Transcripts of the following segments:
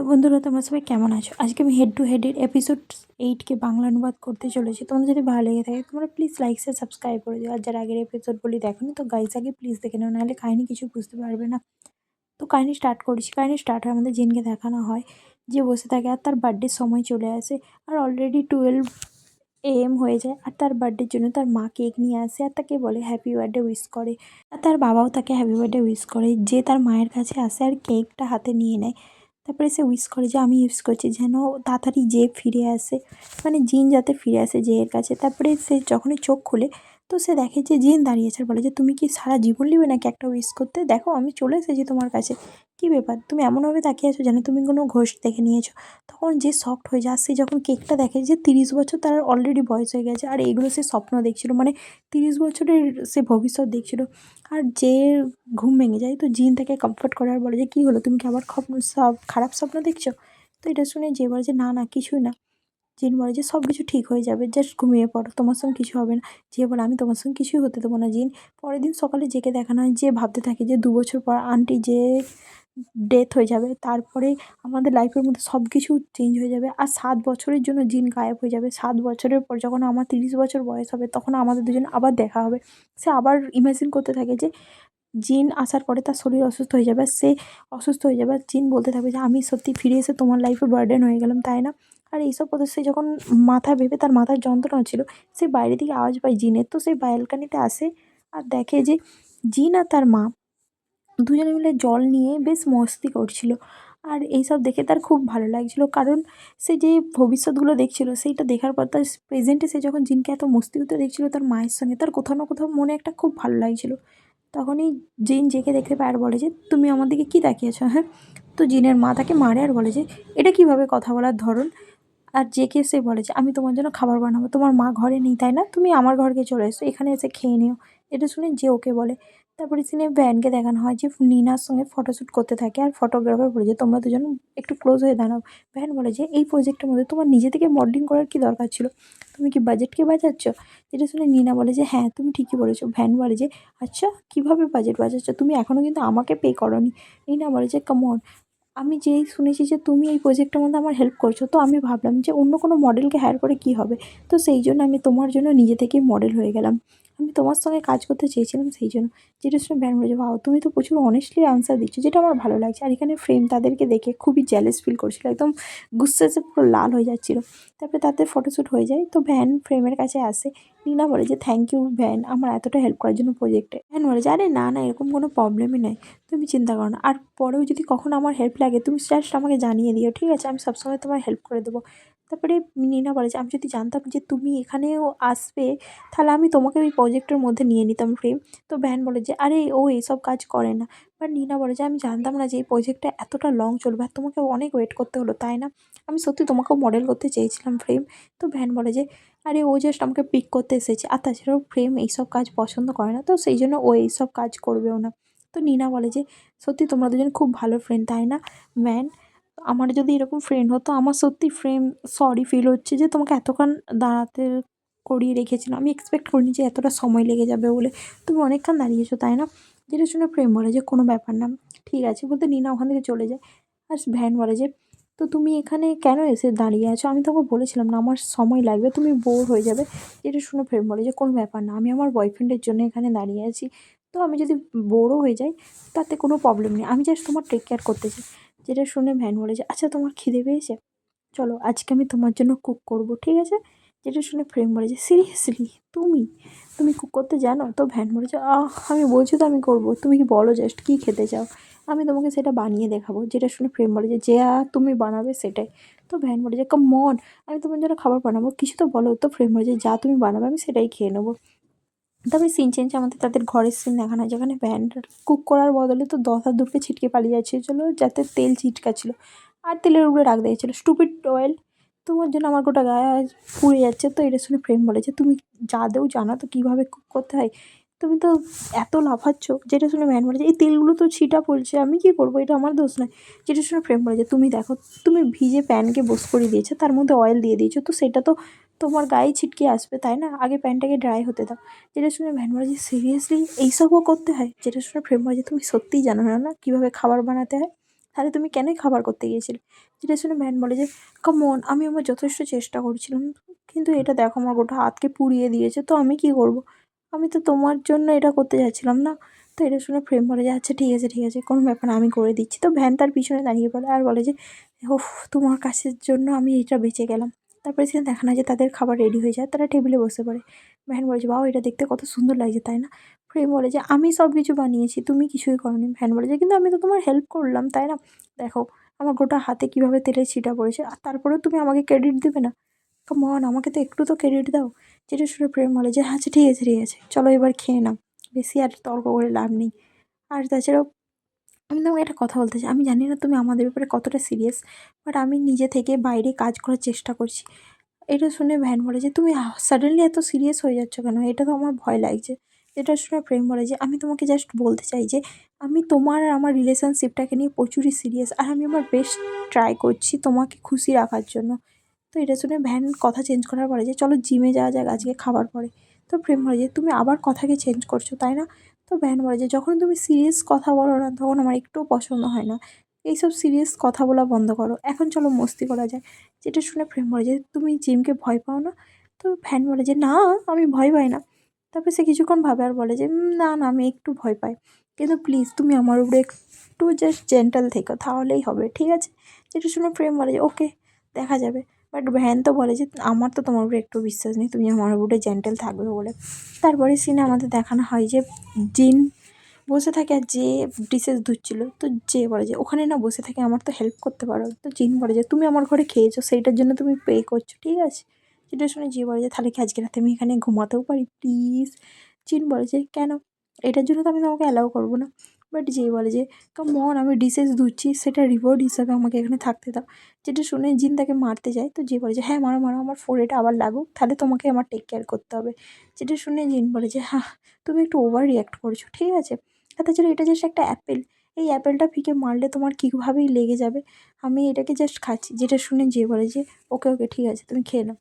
বন্ধুরা, তোমরা সবাই কেমন আছো? আজকে আমি হেড টু হেডের এপিসোড 8কে বাংলা অনুবাদ করতে চলেছি। তোমাদের যদি ভালো লেগে থাকে তোমরা প্লিজ লাইক শেয়ার সাবস্ক্রাইব করে দিও। আর যারা আগের এপিসোডগুলি দেখোনি তো গাইস আগে প্লিজ দেখে নাও, নাহলে কাহিনী কিছু বুঝতে পারবে না। তো কাহিনী স্টার্ট করছি। কাহিনী স্টার্ট হয়, আমাদের জিনকে দেখানো হয় যে বসে থাকে আর তার বার্থডের সময় চলে আসে। আর অলরেডি 12 AM হয়ে যায়। আর তার বার্থডের জন্য তার মা কেক নিয়ে আসে আর তাকে বলে হ্যাপি বার্থডে উইশ করে। আর তার বাবাও তাকে হ্যাপি বার্থডে উইশ করে। যে তার মায়ের কাছে আসে আর কেকটা হাতে নিয়ে নেয়। তারপরে সে উইশ করে যে আমি ইউজ করছি যেন তাড়াতাড়ি যে ফিরে আসে, মানে জিন যাতে ফিরে আসে জেয়ের কাছে। তারপরে সে যখনই চোখ খুলে তো সে দেখে যে জিন দাঁড়িয়ে আছে আর বলে যে তুমি কি সারা জীবন নেবে নাকি একটা উইশ করতে? দেখো আমি চলে এসেছি তোমার কাছে, কী ব্যাপার তুমি এমনভাবে তাকিয়ে আছো যেন তুমি কোনো ঘোষ দেখে নিয়েছো। তখন যে শকড হয়ে যায়। আর সে যখন কেকটা দেখে যে 30 বছর তার অলরেডি বয়স হয়ে গেছে আর এইগুলো সে স্বপ্ন দেখছিল, মানে 30 বছরের সে ভবিষ্যৎ দেখছিল। আর যে ঘুম ভেঙে যায় তো জিন তাকে কমফর্ট করে আর বলে যে কী হলো, তুমি কি আবার সব খারাপ স্বপ্ন দেখছো? তো এটা শুনে যে বলে যে না না কিছুই না। জিন বলে যে সব কিছু ঠিক হয়ে যাবে, জাস্ট ঘুমিয়ে পড়ো, তোমার সঙ্গে কিছু হবে না। যে বলে আমি তোমার সঙ্গে কিছুই হতে দেবো না জিন। পরের দিন সকালে জেগে দেখানো হয় যে ভাবতে থাকে যে 2 বছর পর আন্টি যে ডেথ হয়ে যাবে, তারপরে আমাদের লাইফের মধ্যে সব কিছু চেঞ্জ হয়ে যাবে। আর 7 বছরের জন্য জিন গায়েব হয়ে যাবে। 7 বছরের পর যখন আমার 30 বছর বয়স হবে তখন আমাদের দুজন আবার দেখা হবে। সে আবার ইমাজিন করতে থাকে যে জিন আসার পরে তার শরীর অসুস্থ হয়ে যাবে, সে অসুস্থ হয়ে যাবে। আর জিন বলতে থাকবে যে আমি সত্যি ফিরে এসে তোমার লাইফে বার্ডেন হয়ে গেলাম, তাই না? আর এইসব কথা সে যখন মাথা ভেবে তার মাথার যন্ত্রণা হচ্ছিল, সে বাইরে থেকে আওয়াজ পায় জিনের। তো সে ব্যালকানিতে আসে আর দেখে যে জিন আর তার মা দুজনে মিলে জল নিয়ে বেশ মস্তি করছিল। আর এইসব দেখে তার খুব ভালো লাগছিল, কারণ সে যে ভবিষ্যৎগুলো দেখছিল সেইটা দেখার পর তার প্রেজেন্টে সে যখন জিনকে এত মস্তি করতে দেখছিল তার মায়ের সঙ্গে, তার কোথাও না কোথাও মনে একটা খুব ভালো লাগছিল। তখনই জিন জেকে দেখতে পায় আর বলে যে তুমি আমার দিকে কী তাকিয়েছো, হ্যাঁ? তো জিনের মা তাকে মারে আর বলে যে এটা কিভাবে কথা বলার ধরন। আর জেকে সে বলে যে আমি তোমার জন্য খাবার বানাবো, তোমার মা ঘরে নেই তাই না, তুমি আমার ঘরকে চলে এসো, এখানে এসে খেয়ে নিও। এটা শুনে যে ওকে বলে। তারপরে সিনে ভ্যানকে দেখানো হয় যে নিনার সঙ্গে ফটোশ্যুট করতে থাকে আর ফটোগ্রাফার বলে যে তোমরা দুজন একটু ক্লোজ হয়ে দাঁড়াও। ভ্যান বলে যে এই প্রজেক্টের মধ্যে তোমার নিজে থেকে মডেলিং করার কি দরকার ছিল, তুমি কি বাজেটকে বাঁচাচ্ছ? যেটা শুনে নিনা বলে যে হ্যাঁ তুমি ঠিকই বলেছো। ভ্যান বলে যে আচ্ছা কীভাবে বাজেট বাঁচাচ্ছ, তুমি এখনও কিন্তু আমাকে পে করোনি। নিনা বলে যে কাম অন, আমি যেই শুনেছি যে তুমি এই প্রজেক্টের মধ্যে আমার হেল্প করছো, তো আমি ভাবলাম যে অন্য কোনো মডেলকে হায়ার করে কী হবে। তো সেই জন্য আমি তোমার জন্য নিজে থেকেই মডেল হয়ে গেলাম। আমি তোমার সঙ্গে কাজ করতে চেয়েছিলাম সেই জন্য। যেটা শুনে ব্যান বলে যে বাহ তুমি তো প্রচুর অনেস্টলি আনসার দিচ্ছ, যেটা আমার ভালো লাগছে। আর এখানে ফ্রেম তাদেরকে দেখে খুবই জেলাস ফিল করছিল, একদম গুস্সে এসে পুরো লাল হয়ে যাচ্ছিলো। তারপরে তাদের ফটোশ্যুট হয়ে যায়। তো ভ্যান ফ্রেমের কাছে আসে। নীনা বলে যে থ্যাংক ইউ ভ্যান আমার এতটা হেল্প করার জন্য প্রজেক্টে। ভ্যান বলে যে আরে না না এরকম কোনো প্রবলেমই নেই, তুমি চিন্তা করো না। আর পরেও যদি কখনো আমার হেল্প লাগে তুমি জাস্ট আমাকে জানিয়ে দিও, ঠিক আছে? আমি সবসময় তোমার হেল্প করে দেবো। তারপরে নীনা বলে যে আমি যদি জানতাম যে তুমি এখানেও আসবে তাহলে আমি তোমাকে ওই প্রজেক্টের মধ্যে নিয়ে নিতাম ফ্রেম। তো ভ্যান বলে যে আরে ও এইসব কাজ করে না। বাট নীনা বলে যে আমি জানতাম না যে এই প্রজেক্টটা এতটা লং চলবে আর তোমাকে অনেক ওয়েট করতে হলো, তাই না? আমি সত্যি তোমাকেও মডেল করতে চেয়েছিলাম ফ্রেম। তো ভ্যান বলে যে আরে ও জাস্ট আমাকে পিক করতে এসেছে, আর তাছাড়াও ফ্রেম এইসব কাজ পছন্দ করে না, তো সেই জন্য ও এইসব কাজ করবেও না। তো নীনা বলে যে সত্যি তোমরা দুজন খুব ভালো ফ্রেন্ড, তাই না ম্যান? আমার যদি এরকম ফ্রেন্ড হতো, আমার সত্যি ফ্রেন্ড সরি ফিল হচ্ছে যে তোমাকে এতক্ষণ দাঁড়াতে করিয়ে রেখেছিলাম, আমি এক্সপেক্ট করিনি যে এতটা সময় লেগে যাবে বলে। তুমি অনেকক্ষণ দাঁড়িয়েছো তাই না? যেটা শুনে প্রেম বলে যে কোনো ব্যাপার না, ঠিক আছে বলতে নিনা ওখান থেকে চলে যায়। আর ভ্যান বলে যে তো তুমি এখানে কেন এসে দাঁড়িয়ে আছো, আমি তোমাকে বলেছিলাম না আমার সময় লাগবে, তুমি বোর হয়ে যাবে। যেটা শুনে প্রেম বলে যে কোনো ব্যাপার না, আমি আমার বয়ফ্রেন্ডের জন্য এখানে দাঁড়িয়ে আছি, তো আমি যদি বোরও হয়ে যাই তাতে কোনো প্রবলেম নেই, আমি জাস্ট তোমার টেক কেয়ার করতে চাই। যেটা শুনে ভ্যান বলে যে আচ্ছা তোমার খিদে পেয়েছে, চলো আজকে আমি তোমার জন্য কুক করব, ঠিক আছে? যেটা শুনে প্রেম বলে যে সিরিয়াসলি তুমি তুমি কুক করতে জানো? তো ভ্যান বলে যে আমি বলছি তো আমি করবো, তুমি কি বলো জাস্ট কী খেতে চাও, আমি তোমাকে সেটা বানিয়ে দেখাবো। যেটা শুনে প্রেম বলে যে যা তুমি বানাবে সেটাই। তো ভ্যান বলে যে কাম অন, আমি তোমার জন্য খাবার বানাবো, কিছু তো বলো। তো প্রেম বলে যে যা তুমি বানাবে আমি সেটাই খেয়ে নেবো। তবে সিন চেঞ্জ আমাদের তাদের ঘরের সিন দেখানো হয়, যেখানে ভ্যান কুক করার বদলে তো 10 আর 2 ছিটকে পালিয়ে যাচ্ছিলো যাতে তেল ছিটকাচ্ছিল আর তেলের উপরে রাখ দিয়েছিল স্টুপিড অয়েল, তোমার জন্য আমার গোটা গায়ে আজ পুড়ে যাচ্ছে। তো এটা শুনে প্রেম বলে যে তুমি যাদেও জানো তো কীভাবে কুক করতে হয়, তুমি তো এত লাফাচ্ছ। যেটা শুনে ভ্যান বলে যে এই তেলগুলো তো ছিটা পড়ছে, আমি কী করবো, এটা আমার দোষ নয়। যেটা শুনে প্রেম বলে যে তুমি দেখো, তুমি ভিজে প্যানকে বোস করে দিয়েছো, তার মধ্যে অয়েল দিয়ে দিয়েছো, তো সেটা তো তোমার গায়ে ছিটকে আসবে তাই না, আগে প্যানটাকে ড্রাই হতে দাও। যেটা শুনে ভ্যান বলে যে সিরিয়াসলি এইসবও করতে হয়? যেটা শুনে প্রেম বলে যে তুমি সত্যিই জানো না না কীভাবে খাবার বানাতে হয়? তাহলে তুমি কেনই খাবার করতে গিয়েছিলে? যেটা শুনে ভ্যান বলে যে, কাম অন, আমি আমার যথেষ্ট চেষ্টা করছিলাম। কিন্তু এটা দেখো আমার গোটা হাতকে পুড়িয়ে দিয়েছে। তো আমি কি করব? আমি তো তোমার জন্য এটা করতে যাচ্ছিলাম না। তো এটা শুনে প্রেম বলে যে, আচ্ছা ঠিক আছে, কোনো ব্যাপার না, আমি করে দিচ্ছি। তো ভ্যান তার পিছনে দাঁড়িয়ে পড়ে আর বলে যে, উফ! তোমার কাছের জন্য আমি এটা বেঁচে গেলাম। তারপরে সেখানে দেখা না যে তাদের খাবার রেডি হয়ে যায়। তারা টেবিলে বসে পড়ে। ভ্যান বলে যে, ওয়াও! এটা দেখতে কত সুন্দর লাগছে, তাই না? প্রেম বলে যে, আমি সব কিছু বানিয়েছি, তুমি কিছুই করোনি। ভ্যান বলে যে, কিন্তু আমি তো তোমার হেল্প করলাম, তাই না? দেখো আমার গোটা হাতে কীভাবে তেলের ছিটা পড়েছে, আর তারপরেও তুমি আমাকে ক্রেডিট দেবে না? কাম অন, আমাকে তো একটু তো ক্রেডিট দাও। যেটা শুনে প্রেম বলে যে, আচ্ছা ঠিক আছে, চলো এবার খেয়ে নাও। বেশি আর তর্ক করে লাভ নেই। আর তাছাড়াও আমি তোমাকে একটা কথা বলতে চাই। আমি জানি না তুমি আমাদের ব্যাপারে কতটা সিরিয়াস, বাট আমি নিজে থেকে বাইরে কাজ করার চেষ্টা করছি। এটা শুনে ভ্যান বলে যে, তুমি সাডেনলি এত সিরিয়াস হয়ে যাচ্ছ কেন? এটা তো আমার ভয় লাগছে। এটা শুনে প্রেম বলে যে, আমি তোমাকে জাস্ট বলতে চাই যে আমি তোমার আর আমার রিলেশনশিপটাকে নিয়ে প্রচুরই সিরিয়াস, আর আমি আমার বেস্ট ট্রাই করছি তোমাকে খুশি রাখার জন্য। তো এটা শুনে ভ্যান কথা চেঞ্জ করার পরে যে, চলো জিমে যাওয়া যাক আজকে খাবার পরে। তো প্রেম বলে যে, তুমি আবার কথাকে চেঞ্জ করছো, তাই না? তো ভ্যান বলে যে, যখন তুমি সিরিয়াস কথা বলো না তখন আমার একটুও পছন্দ হয় না। এইসব সিরিয়াস কথা বলা বন্ধ করো। এখন চলো মস্তি করা যাক। যেটা শুনে প্রেম বলে যে, তুমি জিমকে ভয় পাও না? তো ভ্যান বলে যে, না, আমি ভয় পাই না। তারপর সে কিছুক্ষণ ভাবে আর বলে যে, না, আমি একটু ভয় পাই। কিন্তু প্লিজ তুমি আমার উপরে একটু জাস্ট জেন্টাল থেকো, তাহলেই হবে, ঠিক আছে? যেটা শুনে প্রেম বলে যে, ওকে, দেখা যাবে। বাট ভ্যান তো বলে যে, আমার তো তোমার উপরে একটু বিশ্বাস নেই, তুমি আমার উপরে জেন্টাল থাকবে বলে। তারপরে সিনে আমাদের দেখানো হয় যে জিন বসে থাকে আর যে ডিশেস ধুচ্ছিল। তো যে বলে যে, ওখানে না বসে থেকে আমার তো হেল্প করতে পারো। তো জিন বলে যে, তুমি আমার ঘরে খেয়েছো, সেইটার জন্য তুমি পে করছো, ঠিক আছে? যেটা শুনে যে বলে যে, তাহলে কি আজকে রাতে আমি এখানে ঘুমাতেও পারি প্লিজ? জিন বলে যে, কেন? এটার জন্য তো আমি তোমাকে অ্যালাউ করবো না। বাট যে বলে যে, কাম অন, আমি ডিশেস ধুচ্ছি, সেটা রিওয়ার্ড হিসাবে আমাকে এখানে থাকতে দাও। যেটা শুনে জিন তাকে মারতে যায়। তো যে বলে যে, হ্যাঁ, মারো, আমার ফোrehead আবার লাগুক, তাহলে তোমাকে আমার টেক কেয়ার করতে হবে। যেটা শুনে জিন বলে যে, তুমি একটু ওভার রিঅ্যাক্ট করছো, ঠিক আছে? আর তাছাড়া এটা জাস্ট একটা অ্যাপেল। এই অ্যাপেলটা ফিকে মারলে তোমার কীভাবেই লেগে যাবে। আমি এটাকে জাস্ট খাচ্ছি। যেটা শুনে যে বলে যে, ওকে, ঠিক আছে, তুমি খেয়ে নাও।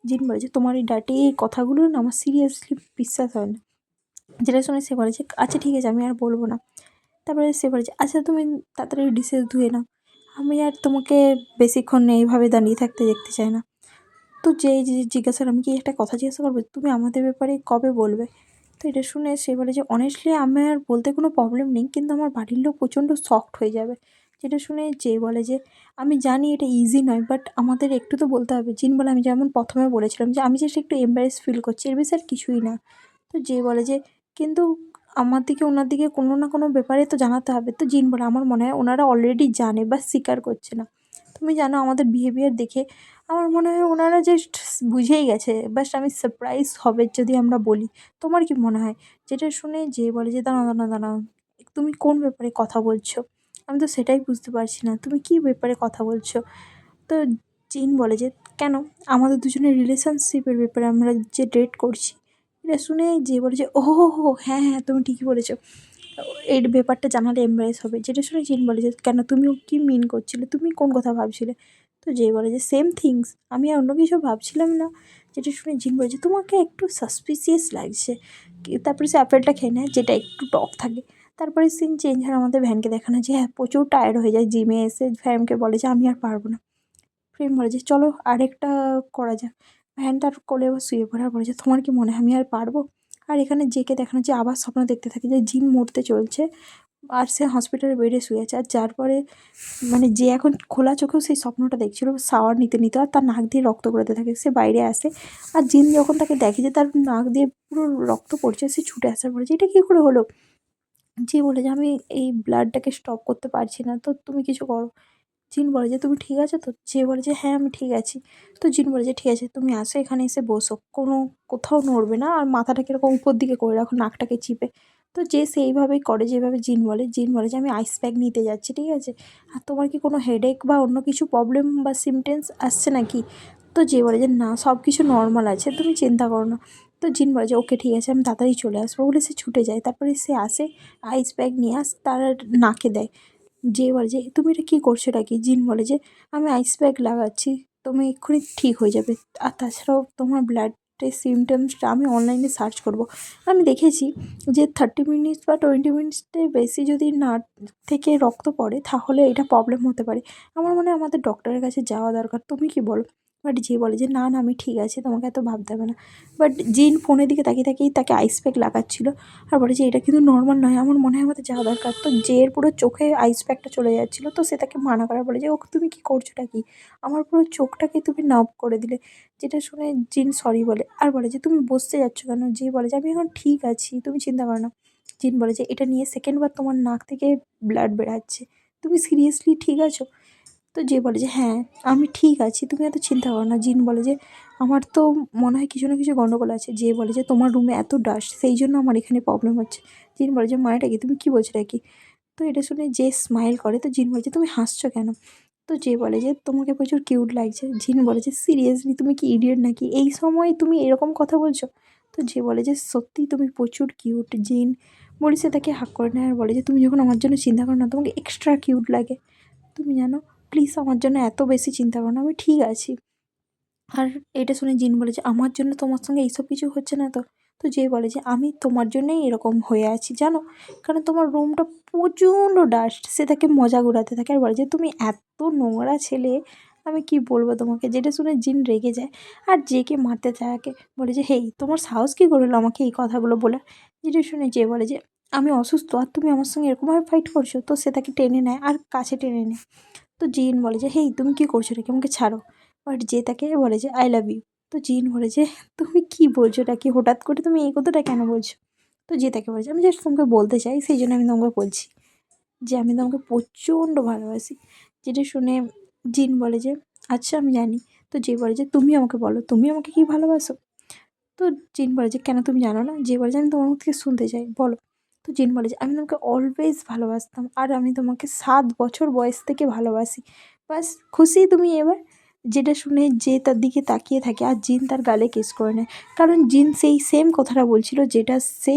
জিন বলে যে, তোমার এই ডার্টি এই কথাগুলো না আমার সিরিয়াসলি বিশ্বাস হয় না। যেটা শুনে সে বলে যে, আচ্ছা ঠিক আছে, আমি আর বলব না। তারপরে সে বলে যে, আচ্ছা তুমি তাড়াতাড়ি ডিশেস ধুয়ে নাও। আমি আর তোমাকে বেশিক্ষণ এইভাবে দাঁড়িয়ে থাকতে দেখতে চাই না। তো যেই জিজ্ঞাসা আমি কি একটা কথা জিজ্ঞাসা করবো? তুমি আমাদের ব্যাপারে কবে বলবে? তো এটা শুনে সে বলে যে, অনেস্টলি আমার বলতে কোনো প্রবলেম নেই, কিন্তু আমার বাড়ির লোক প্রচণ্ড শকড হয়ে যাবে। যেটা শুনে যে বলে যে, আমি জানি এটা ইজি নয়, বাট আমাদের একটু তো বলতে হবে। জিন বলে, আমি যেমন প্রথমে বলেছিলাম যে আমি জাস্ট একটু এম্বারেস ফিল করছি, এর বেশি আর কিছুই না। তো যে বলে যে, কিন্তু আমার দিকে ওনার দিকে কোনো না কোনো ব্যাপারে তো জানাতে হবে। তো জিন বলে, আমার মনে হয় ওনারা অলরেডি জানে বা স্বীকার করছে না। তুমি জানো আমাদের বিহেভিয়ার দেখে আমার মনে হয় ওনারা জাস্ট বুঝেই গেছে। বাস আমি সারপ্রাইজ হবে যদি আমরা বলি। তোমার কি মনে হয়? যেটা শুনে যে বলে যে, দাঁড়াও। তুমি কোন ব্যাপারে কথা বলছো? আমি তো সেটাই বুঝতে পারছি না। তুমি কী ব্যাপারে কথা বলছো? তো জিন বলে যে, কেন? আমাদের দুজনের রিলেশনশিপের ব্যাপারে, আমরা যে ডেট করছি। এটা শুনে যে বলে যে, ওহো! হ্যাঁ, তুমি ঠিকই বলেছ। এই ব্যাপারটা জানালে এমবারেস হবে। যেটা শুনে জিন বলে যে, কেন? তুমিও কি মিন করছিলে? তুমি কোন কথা ভাবছিলে? তো যে বলে যে, সেম থিংস। আমি আর অন্য কিছু ভাবছিলাম না। যেটা শুনে জিন বলে যে, তোমাকে একটু সাসপিসিয়াস লাগছে। তারপরে সে আপেলটা খেয়ে নেয়, যেটা একটু টক থাকে। তারপরে সিন চেঞ্জ হয়, আমাদের ভ্যানকে দেখানো যে, হ্যাঁ, প্রচুর টায়ার্ড হয়ে যায় জিমে এসে। ভ্যানকে বলে যে, আমি আর পারব না। প্রেম বলে যে, চলো আরেকটা করা যাক। ভ্যান তার কোলে আবার শুয়ে পড়ে আর বলে যে, তোমার কি মনে হয় আমি আর পারবো? আর এখানে জেকে দেখানো যে আবার স্বপ্ন দেখতে থাকে যে জিন মরতে চলছে, আর সে হসপিটালের বেডে শুয়ে আছে। আর যার পরে মানে যে এখন খোলা চোখেও সেই স্বপ্নটা দেখছিল, শাওয়ার নিতে আর তার নাক দিয়ে রক্ত বেরোতে থাকে। সে বাইরে আসে, আর জিন যখন তাকে দেখে যে তার নাক দিয়ে পুরো রক্ত পড়ছে, সে ছুটে আসার পরে যে, এটা কী করে হলো? যে বলে যে, আমি এই ব্লাডটাকে স্টপ করতে পারছি না, তো তুমি কিছু করো। জিন বলে যে, তুমি ঠিক আছো তো? যে বলে যে, হ্যাঁ, আমি ঠিক আছি। তো জিন বলে যে, ঠিক আছে, তুমি আসো, এখানে এসে বসো। কোথাও নড়বে না, আর মাথাটাকে এরকম উপর দিকে করে রাখো, নাকটাকে চিপে। তো যে সেইভাবেই করে, যেভাবে জিন বলে। জিন বলে যে, আমি আইস প্যাক নিতে যাচ্ছি, ঠিক আছে? আর তোমার কি কোনো হেডেক বা অন্য কিছু প্রবলেম বা সিমটেমস আসছে নাকি? তো যে বলে যে, না, সব কিছু নর্মাল আছে, তুমি চিন্তা করো না। তো জিন বলে যে, ওকে, ঠিক আছে, আমি তাড়াতাড়ি চলে আসবো বলে সে ছুটে যায়। তারপরে সে আসে, আইস প্যাক নিয়ে তার নাকে দেয়। যে বলে যে, তুমি এটা কী করছো, এটা কি? জিন বলে যে, আমি আইস প্যাক লাগাচ্ছি, তুমি এক্ষুনি ঠিক হয়ে যাবে। আর তাছাড়াও তোমার ব্লাড সিমটমসটা আমি অনলাইনে সার্চ করব। আমি দেখেছি যে 30 মিনিটস বা 20 মিনিটসের বেশি যদি না থেকে রক্ত পড়ে তাহলে এটা প্রবলেম হতে পারে। আমার মনে হয় আমাদের ডক্টরের কাছে যাওয়া দরকার। তুমি কি বলো? বাট যে বলে যে না আমি ঠিক আছি, তোমাকে এত ভাবতে হবে না। বাট জিন ফোনের দিকে তাকিয়ে তাকিয়েই তাকে আইস প্যাক লাগাচ্ছিল আর বলে যে এটা কিন্তু নর্মাল নয়, আমার মনে হয় আমাদের যাওয়া দরকার। তো জের পুরো চোখে আইস প্যাকটা চলে যাচ্ছিলো, তো সে তাকে মানা করার বলে যে ও তুমি কি করছোটা কি, আমার পুরো চোখটাকে তুমি নার্ভ করে দিলে। যেটা শুনে জিন সরি বলে আর বলে যে তুমি বসতে যাচ্ছ কেন? যে বলে যে আমি এখন ঠিক আছি, তুমি চিন্তা করো না। জিন বলে যে এটা নিয়ে সেকেন্ডবার তোমার নাক থেকে ব্লাড বেরাচ্ছে, তুমি সিরিয়াসলি ঠিক আছো? তো যে বলে যে হ্যাঁ আমি ঠিক আছি, তুমি এত চিন্তা করো না। জিন বলে যে আমার তো মনে হয় কিছু না কিছু গন্ডগোল আছে। যে বলে যে তোমার রুমে এত ডাস্ট, সেই জন্য আমার এখানে প্রবলেম হচ্ছে। জিন বলে যে মানেটা কি, তুমি কী বলছো নাকি? তো এটা শুনে যে স্মাইল করে, তো জিন বলে যে তুমি হাসছো কেন? তো যে বলে যে তোমাকে প্রচুর কিউট লাগছে। জিন বলে যে সিরিয়াসলি তুমি কি ইডিয়েট নাকি, এই সময় তুমি এরকম কথা বলছো? তো যে বলে যে সত্যিই তুমি প্রচুর কিউট। জিন বলে সে তাকে হাক করে নেয় আর বলে যে তুমি যখন আমার জন্য চিন্তা করো না, তোমাকে এক্সট্রা কিউট লাগে। তুমি জানো, প্লিজ আমার জন্য এত বেশি চিন্তা করো না, আমি ঠিক আছি। আর এটা শুনে জিন বলে যে আমার জন্য তোমার সঙ্গে এইসব কিছু হচ্ছে না তো? তো যে বলে যে আমি তোমার জন্যই এরকম হয়ে আছি জানো, কারণ তোমার রুমটা প্রচণ্ড ডাস্ট। সে তাকে মজা ঘোরাতে থাকে আর বলে যে তুমি এত নোংরা ছেলে, আমি কি বলবো তোমাকে। যেটা শুনে জিন রেগে যায় আর জেকে মারতে থাকে, বলে যে হেই তোমার সাহস কী করলো আমাকে এই কথাগুলো বলে। যেটা শুনে যে বলে যে আমি অসুস্থ আর তুমি আমার সঙ্গে এরকমভাবে ফাইট করছো। তো সে তাকে টেনে নেয় আর কাছে টেনে নেয়। তো জিন বলে যে হেই তুমি কী করছো নাকি, আমাকে ছাড়ো। বাট যে তাকে বলে যে আই লাভ ইউ। তো জিন বলে যে তুমি কি বলছো এটা কি, হঠাৎ করে তুমি এই কথাটা কেন বলছো? তো যে তাকে বলে যে আমি জাস্ট তোমাকে বলতে চাই, সেই জন্য আমি তোমাকে বলছি যে আমি তোমাকে প্রচণ্ড ভালোবাসি। যেটা শুনে জিন বলে যে আচ্ছা আমি জানি। তো যে বলে যে তুমি আমাকে বলো তুমি আমাকে কি ভালোবাসো? তো জিন বলে যে কেন তুমি জানো না? যে বলে যে আমি তোমার মুখ থেকে শুনতে চাই, বলো। তো জিন বলে যে আমি তোমাকে অলওয়েজ ভালোবাসতাম আর আমি তোমাকে 7 বছর বয়স থেকে ভালোবাসি। বাস খুশি তুমি এবার? যেটা শুনে যে তার দিকে তাকিয়ে থাকে আর জিন তার গালে কিস করে নেয়। কারণ জিন সেই সেম কথাটা বলছিল যেটা সে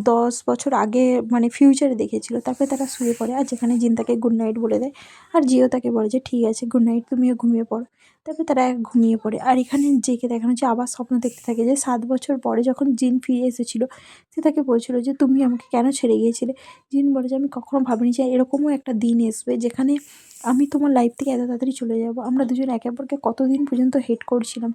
10 বছর আগে মানে ফিউচারে দেখেছিল। তারপরে তারা শুয়ে পড়ে আর যেখানে জিন তাকে গুড নাইট বলে দেয় আর জিও তাকে বলে যে ঠিক আছে গুড নাইট, তুমিও ঘুমিয়ে পড়ো। তারপরে তারা ঘুমিয়ে পড়ে আর এখানে জেকে দেখানো হচ্ছে আবার স্বপ্ন দেখতে থাকে যে 7 বছর পরে যখন জিন ফিরে এসেছিলো সে তাকে বলছিল যে তুমি আমাকে কেন ছেড়ে গিয়েছিলে। জিন বলে যে আমি কখনো ভাবিনি যে এরকমও একটা দিন আসবে যেখানে আমি তোমার লাইফ থেকে এত তাড়াতাড়ি চলে যাব। আমরা দুজন একে অপরকে কতদিন পর্যন্ত হেট করছিলাম।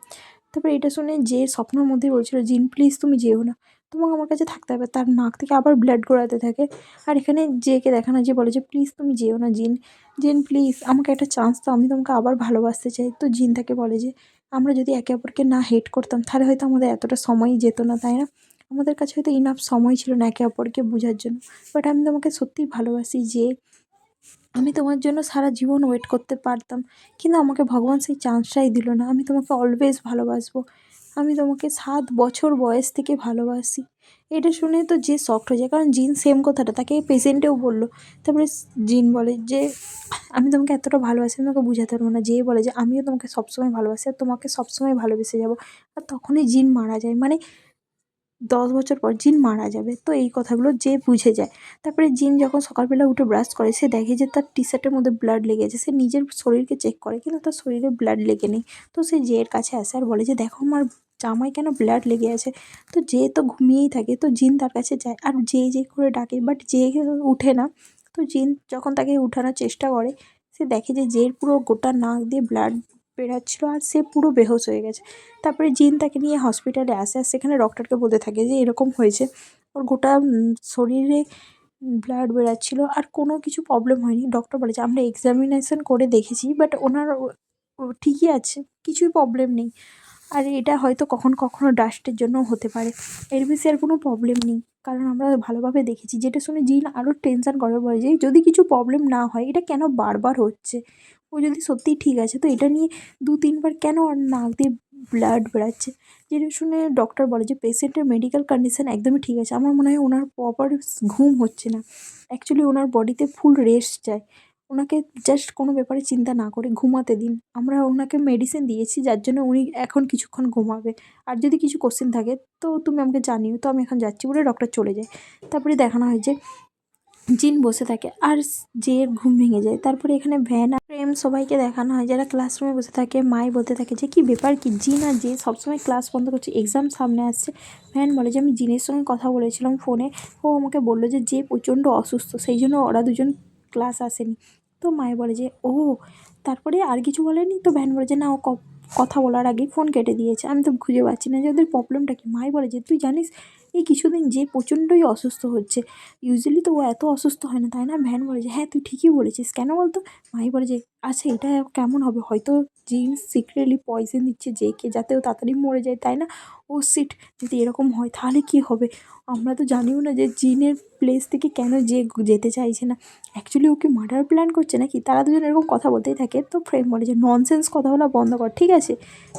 তারপরে এটা শুনে যে স্বপ্নের মধ্যেই বলছিল জিন প্লিজ তুমি যেও না, তোমাকে আমার কাছে থাকতে হবে। তার নাক থেকে আবার ব্লাড গড়াতে থাকে আর এখানে জেকে দেখানো যে বলে যে প্লিজ তুমি যেও না জিন, জিন প্লিজ আমাকে একটা চান্স দাও, আমি তোমাকে আবার ভালোবাসতে চাই। তো জিন তাকে বলে যে আমরা যদি একে অপরকে না হেট করতাম তাহলে হয়তো আমাদের এতটা সময়ই যেত না, তাই না? আমাদের কাছে হয়তো ইনাফ সময় ছিল না একে অপরকে বোঝার জন্য। বাট আমি তোমাকে সত্যিই ভালোবাসি যে আমি তোমার জন্য সারা জীবন ওয়েট করতে পারতাম, কিন্তু আমাকে ভগবান সেই চান্সটাই দিল না। আমি তোমাকে অলওয়েজ ভালোবাসবো, আমি তোমাকে 7 বছর বয়স থেকে ভালোবাসি। এটা শুনে তো যে শকড হয়ে যায়, কারণ জিন সেম কথাটা তাকে পেশেন্টেও বললো। তারপরে জিন বলে যে আমি তোমাকে এতটা ভালোবাসি আমি তোমাকে বোঝাতে পারবো না। যেয়ে বলে যে আমিও তোমাকে সবসময় ভালোবাসি আর তোমাকে সবসময় ভালোবেসে যাবো। আর তখনই জিন মারা যায়, মানে 10 বছর পর জিন মারা যাবে। তো এই কথাগুলো যে বুঝে যায়। তারপরে জিন যখন সকালবেলা উঠে ব্রাশ করে সে দেখে যে তার টি শার্টের মধ্যে ব্লাড লেগে আছে। সে নিজের শরীরকে চেক করে কিন্তু তার শরীরে ব্লাড লেগে নেই। তো সে জের কাছে আসে আর বলে যে দেখো আমার জামায় কেন ব্লাড লেগে আছে। তো যে তো ঘুমিয়েই থাকে, তো জিন তার কাছে যায় আর যে করে ডাকে, বাট যে উঠে না। তো জিন যখন তাকে উঠানোর চেষ্টা করে সে দেখে যে জের পুরো গোটা নাক দিয়ে ব্লাড বেরাচ্ছিল আর সে পুরো বেহুশ হয়ে গেছে। তারপরে জিন তাকে নিয়ে হসপিটালে আসে আর সেখানে ডক্টরকে বলতে থাকে যে এরকম হয়েছে, ওর গোটা শরীরে ব্লাড বেরাচ্ছিল আর কোনো কিছু প্রবলেম হয়নি। ডক্টর বলে যে আমরা এক্সামিনেশন করে দেখেছি বাট ওনার ও ঠিকই আছে, কিছুই প্রবলেম নেই। আর এটা হয়তো কখনো কখনো ডাস্টের জন্যও হতে পারে, এর বেশি আর কোনো প্রবলেম নেই, কারণ আমরা ভালোভাবে দেখেছি। যেটা শুনে জিন আরও টেনশন করে, বলে যে যদি কিছু প্রবলেম না হয় এটা কেন বারবার হচ্ছে, ও যদি সত্যিই ঠিক আছে তো এটা নিয়ে 2-3 বার কেন ওর নাক দিয়ে ব্লাড বেরাচ্ছে। যেটা শুনে ডক্টর বলে যে পেশেন্টের মেডিকেল কন্ডিশন একদমই ঠিক আছে, আমার মনে হয় ওনার প্রপার ঘুম হচ্ছে না। অ্যাকচুয়ালি ওনার বডিতে ফুল রেস্ট চাই, ওনাকে জাস্ট কোনো ব্যাপারে চিন্তা না করে ঘুমাতে দিন। আমরা ওনাকে মেডিসিন দিয়েছি যার জন্য উনি এখন কিছুক্ষণ ঘুমাবে। আর যদি কিছু কোশ্চেন থাকে তো তুমি আমাকে জানিও। তো আমি এখন যাচ্ছি বলে ডক্টর চলে যায়। তারপরে দেখানো হয় যে জিন বসে থাকে আর জের ঘুম ভেঙে যায়। তারপরে এখানে ভ্যান আর প্রেম সবাইকে দেখানো হয়, যারা ক্লাসরুমে বসে থাকে। মাই বলতে থাকে যে কি ব্যাপার, কি জিন আর জে সবসময় ক্লাস বন্ধ করছে, এক্সাম সামনে আসছে। ভ্যান বলে যে আমি জিনের সঙ্গে কথা বলেছিলাম ফোনে, ও আমাকে বললো যে প্রচণ্ড অসুস্থ, সেই জন্য ওরা দুজন ক্লাস আসেনি। তো মাই বলে যে ও, তারপরে আর কিছু বলেনি? তো ভ্যান বলে যে না, ও কথা বলার আগেই ফোন কেটে দিয়েছে, আমি তো খুঁজে পাচ্ছি না যে ওদের প্রবলেমটা কি। মাই বলে যে তুই জানিস এই কিছুদিন যে প্রচণ্ডই অসুস্থ হচ্ছে, ইউজুয়ালি তো ও এত অসুস্থ হয় না, তাই না? ভ্যান বলে যে হ্যাঁ তুই ঠিকই বলেছিস, কেন বলতো? মাই বলে যে আচ্ছা এটা কেমন হবে, হয়তো জিন সিক্রেটলি পয়জন দিচ্ছে জেকে যাতে ও তাড়াতাড়ি মরে যায়, তাই না? ও সিট, যদি এরকম হয় তাহলে কি হবে? আমরা তো জানিও না যে জিনের প্লেস থেকে কেন যে যেতে চাইছে না, অ্যাকচুয়ালি ওকে মার্ডার প্ল্যান করছে নাকি। তারা দুজন এরকম কথা বলতেই থাকে। তো ফ্রেম বলে যে ননসেন্স কথা বলা বন্ধ কর, ঠিক আছে?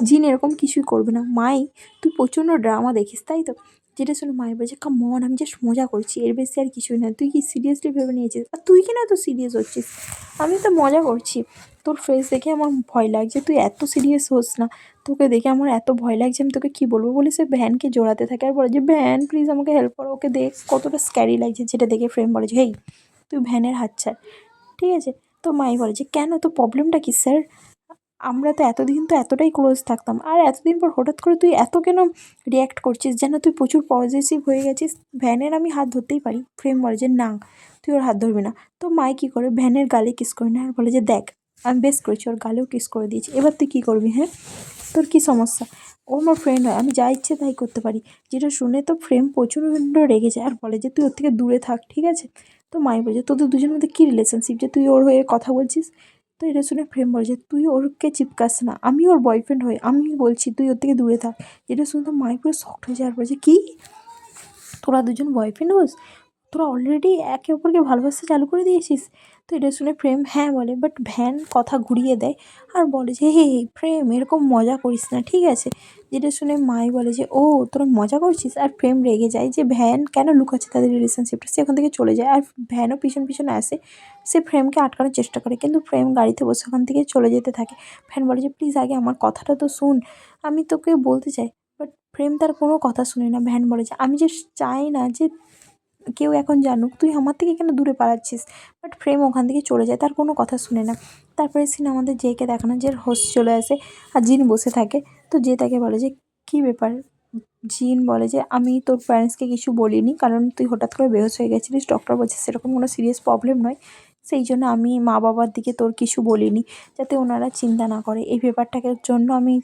জিন এরকম কিছুই করবে না। মাই, তুই প্রচণ্ড ড্রামা দেখিস তাই তো? যেটা শুনে মায়ের বলছে কাম অন, আমি জাস্ট মজা করছি, এর বেশি আর কিছুই না, তুই কি সিরিয়াসলি ভেবে নিয়েছিস? আর তুই কি না তো সিরিয়াস হচ্ছিস, আমি তো মজা করছি। তোর ফেস দেখে আমার ভয় লাগছে, তুই এত সিরিয়াস হোস না, তোকে দেখে আমার এত ভয় লাগছে, আমি তোকে কী বলবো বলে সে ভ্যানকে জোড়াতে থাকে আর বলে যে ভ্যান প্লিজ আমাকে হেল্প করো, ওকে দেখ কতটা স্ক্যারি লাগছে। যেটা দেখে ফ্রেম বলে যে হেই, তুই ভ্যানের হাত ছাড়, ঠিক আছে? তো মাই বলে যে কেন, তো প্রবলেমটা কি স্যার? আমরা তো এতদিন তো এতটাই ক্লোজ থাকতাম, আর এতদিন পর হঠাৎ করে তুই এত কেন রিয়্যাক্ট করছিস, যেন তুই প্রচুর পজিটিভ হয়ে গেছিস। ভ্যানের আমি হাত ধরতেই পারি। ফ্রেম বলে যে না, তুই ওর হাত ধরবি না। তো মাই কী করে, ভ্যানের গালে কিস করে না আর বলে যে দেখ, আমি বেশ করেছি, ওর গালেও কিস করে দিয়েছি, এবার তুই কী করবি? হ্যাঁ, তোর কী সমস্যা? ও আমার ফ্রেন্ড হয়, আমি যা ইচ্ছে তাই করতে পারি। যেটা শুনে তো ফ্রেম প্রচণ্ড রেগে যায় আর বলে যে তুই ওর থেকে দূরে থাক, ঠিক আছে? তো মাই বলে যে তোদের দুজনের মধ্যে কী রিলেশনশিপ যে তুই ওর হয়ে কথা বলছিস? তো এটা শুনে ফ্রেম বলে যে তুই ওরকে চিপকাস না, আমি ওর বয়ফ্রেন্ড হই, আমি বলছি তুই ওর থেকে দূরে থাক। এটা শুনে তো মাই পুরো শক্ট হয়ে যায় আর বলছে কি, তোরা দুজন বয়ফ্রেন্ড হোস? তোরা অলরেডি একে অপরকে ভালোবাসতে চালু করে দিয়েছিস? তো এটা শুনে ফ্রেম হ্যাঁ বলে, বাট ভ্যান কথা ঘুরিয়ে দেয় আর বলে যে হে হে ফ্রেম এরকম মজা করিস না, ঠিক আছে? যেটা শুনে মাই বলে যে ও তোরা মজা করছিস, আর ফ্রেম রেগে যায় যে ভ্যান কেন লুকাচ্ছে তাদের রিলেশনশিপটা, সে ওখান থেকে চলে যায় আর ভ্যানও পিছন পিছনে আসে। সে ফ্রেমকে আটকানোর চেষ্টা করে, কিন্তু ফ্রেম গাড়িতে বসে ওখান থেকে চলে যেতে থাকে। ফ্যান বলে যে প্লিজ আগে আমার কথাটা তো শুন, আমি তোকে বলতে চাই। বাট ফ্রেম তার কোনো কথা শুনে না। ভ্যান বলে যে আমি যে চাই না যে কেউ এখন জানুক, তুই আমার থেকে কেন দূরে পালাচ্ছিস? বাট ফ্রেম ওখান থেকে চলে যায়, তার কোনো কথা শুনে না। তারপরে সিন আমাদের জেকে দেখানো, যে হোস্ট চলে আসে আর জিন বসে থাকে। তো যে তাকে বলে যে কী ব্যাপার? জিন বলে যে আমি তোর প্যারেন্টসকে কিছু বলিনি, কারণ তুই হঠাৎ করে বেহোশ হয়ে গেছিলিস, ডক্টর বলছে সেরকম কোনো সিরিয়াস প্রবলেম নয়, সেই জন্য আমি মা বাবার দিকে তোর কিছু বলিনি, যাতে ওনারা চিন্তা না করে, এই ব্যাপারটাকে জন্য আমি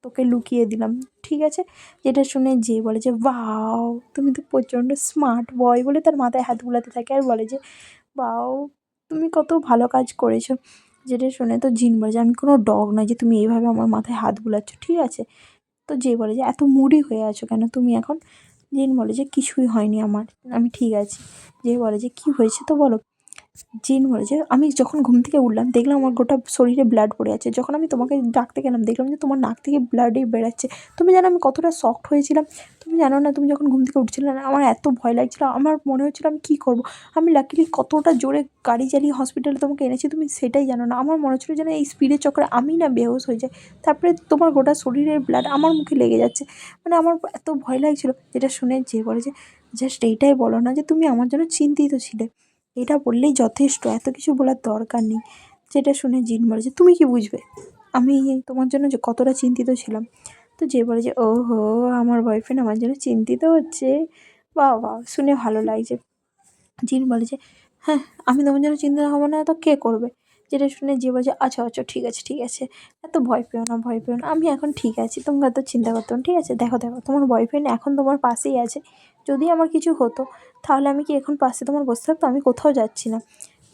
তোকে লুকিয়ে দিলাম, ঠিক আছে? যেটা শুনে যে বলে যে ওয়াও, তুমি তো প্রচণ্ড স্মার্ট বয়, বলে তার মাথায় হাত বুলাতে থাকে আর বলে যে ওয়াও, তুমি কত ভালো কাজ করেছো। যেটা শুনে তো জিন বলে যে আমি কোনো ডগ নয় যে তুমি এইভাবে আমার মাথায় হাত বুলাচ্ছ, ঠিক আছে? তো যে বলে যে এত মুডি হয়ে আছো কেন তুমি এখন? জিন বলে যে কিছুই হয়নি আমার, আমি ঠিক আছি। যে বলে যে কী হয়েছে তো বলো। জিন বলে যে আমি যখন ঘুম থেকে উঠলাম দেখলাম আমার গোটা শরীরে ব্লাড পড়ে আছে, যখন আমি তোমাকে ডাকতে গেলাম দেখলাম যে তোমার নাক থেকে ব্লাডই বেরাচ্ছে। তুমি জানো আমি কতটা শকড হয়েছিলাম? তুমি জানো না, তুমি যখন ঘুম থেকে উঠছিলে না আমার এত ভয় লাগছিলো, আমার মনে হচ্ছিলো আমি কী করবো। আমি লাকিলি কতটা জোরে গাড়ি চালিয়ে হসপিটালে তোমাকে এনেছি, তুমি সেটাই জানো না। আমার মনে হচ্ছিলো যেন এই স্পিডের চক্করে আমি না বেহুশ হয়ে যাই, তারপরে তোমার গোটা শরীরের ব্লাড আমার মুখে লেগে যাচ্ছে, মানে আমার এত ভয় লাগছিলো। যেটা শুনে যে বলে যে জাস্ট এইটাই বলো না যে তুমি আমার জন্য চিন্তিত ছিলে, এটা বললেই যথেষ্ট, এত কিছু বলার দরকার নেই। যেটা শুনে জিন বলে যে তুমি কি বুঝবে আমি তোমার জন্য যে কতটা চিন্তিত ছিলাম। তো যে বলে যে ওহো, আমার বয়ফ্রেন্ড আমার জন্য চিন্তিত হচ্ছে, বাহ বাহ, শুনে ভালো লাগছে। জিন বলে যে হ্যাঁ, আমি তোমার জন্য চিন্তা হবো না তো কে করবে? যেটা শুনে যে বলে যে আচ্ছা আচ্ছা ঠিক আছে ঠিক আছে, এত ভয় পেও না ভয় পেও না, আমি এখন ঠিক আছি, তোমরা তো চিন্তা করতে না, ঠিক আছে? দেখো দেখো তোমার বয়ফ্রেন্ড এখন তোমার পাশেই আছে, যদি আমার কিছু হতো তাহলে আমি কি এখন পাশে তোমার বসে থাকতো? আমি কোথাও যাচ্ছি না।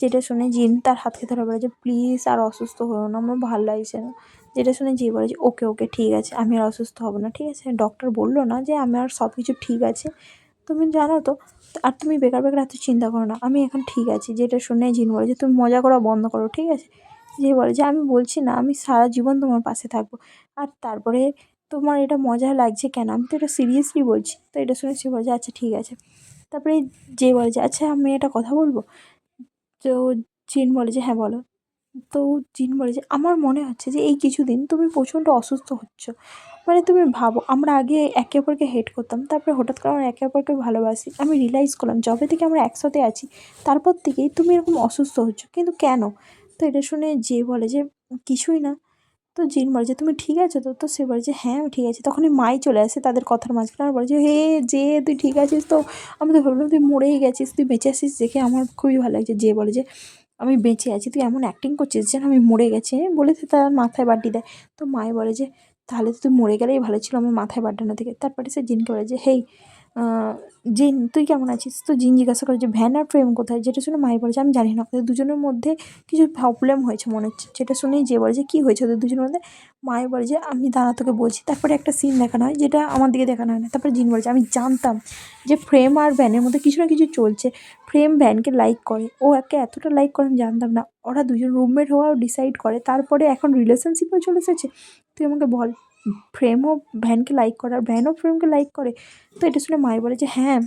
যেটা শুনে জিন তার হাতকে ধরে বলে যে প্লিজ আর অসুস্থ হও না, আমার ভালো লাগছে না। যেটা শুনে জি বলে যে ওকে ওকে ঠিক আছে, আমি আর অসুস্থ হব না, ঠিক আছে? ডক্টর বললো না যে আমার সব কিছু ঠিক আছে, তুমি জানো তো, আর তুমি বেকার বেকার এত চিন্তা করো না, আমি এখন ঠিক আছি। যেটা শুনে জিন বলে যে তুমি মজা করা বন্ধ করো, ঠিক আছে? যে বলে যে আমি বলছি না আমি সারা জীবন তোমার পাশে থাকবো, আর তারপরে তোমার এটা মজা লাগছে কেন, আমি তো এটা সিরিয়াসলি বলছি। তো এটা শুনে সে বলে যে আচ্ছা ঠিক আছে। তারপরে যে বলে যে আচ্ছা আমি একটা কথা বলবো। তো জিন বলে যে হ্যাঁ বলো। তো জিন বলে যে আমার মনে হচ্ছে যে এই কিছুদিন তুমি প্রচণ্ড অসুস্থ হচ্ছ। মানে তুমি ভাবো আমরা আগে একে অপরকে হেট করতাম, তারপরে হঠাৎ করে আমরা একে অপরকে ভালোবাসি। আমি রিয়ালাইজ করলাম যবে থেকে আমরা একসাথে আছি তারপর থেকেই তুমি এরকম অসুস্থ হচ্ছ, কিন্তু কেন? তো এটা শুনে যে বলে যে কিছুই না। তো জিন বলে যে তুমি ঠিক আছো তো? তো সে বলে যে হ্যাঁ আমি ঠিক আছি। তখনই মাই চলে আসে তাদের কথার মাঝখানে আর বলে যে হে যে তুই ঠিক আছিস তো? আমি তো ভাবলাম তুই মরেই গেছিস, তুই বেঁচে আছিস দেখে আমার খুবই ভালো লাগছে। যে বলে যে আমি বেঁচে আছি, তুই এমন অ্যাক্টিং করছিস যেন আমি মরে গেছি, বলে সে তার মাথায় বাড্ডি দেয়। তো মায়ে বলে যে তাহলে তো তুই মরে গেলেই ভালো ছিল আমার মাথায় বাড্ডানো থেকে। তারপরে সে জিনকে বলে যে হেই জিন তুই কেমন আছিস? তো জিন জিজ্ঞাসা করে যে ভ্যান আর প্রেম কোথায়? যেটা শুনে মাই বলে যে আমি জানি না, ওদের দুজনের মধ্যে কিছু প্রবলেম হয়েছে মনে হচ্ছে। যেটা শুনেই যে বলে যে কী হয়েছে ওদের দুজনের মধ্যে? মায়ে বলে যে আমি দাঁড়া তোকে বলছি। তারপরে একটা সিন দেখানো হয় যেটা আমার দিকে দেখানো হয় না। তারপরে জিন বলে যে আমি জানতাম যে প্রেম আর ভ্যানের মধ্যে কিছু না কিছু চলছে। প্রেম ভ্যানকে লাইক করে, ও একে এতটা লাইক করে আমি জানতাম না। ওরা দুজন রুমমেট হওয়াও ডিসাইড করে, তারপরে এখন রিলেশনশিপেও চলে এসেছে। তুই আমাকে বল, প্রেমও ভ্যানকে লাইক করে আর ভ্যানও প্রেমকে লাইক করে? তো এটা শুনে মাই বলে যে হ্যাঁ।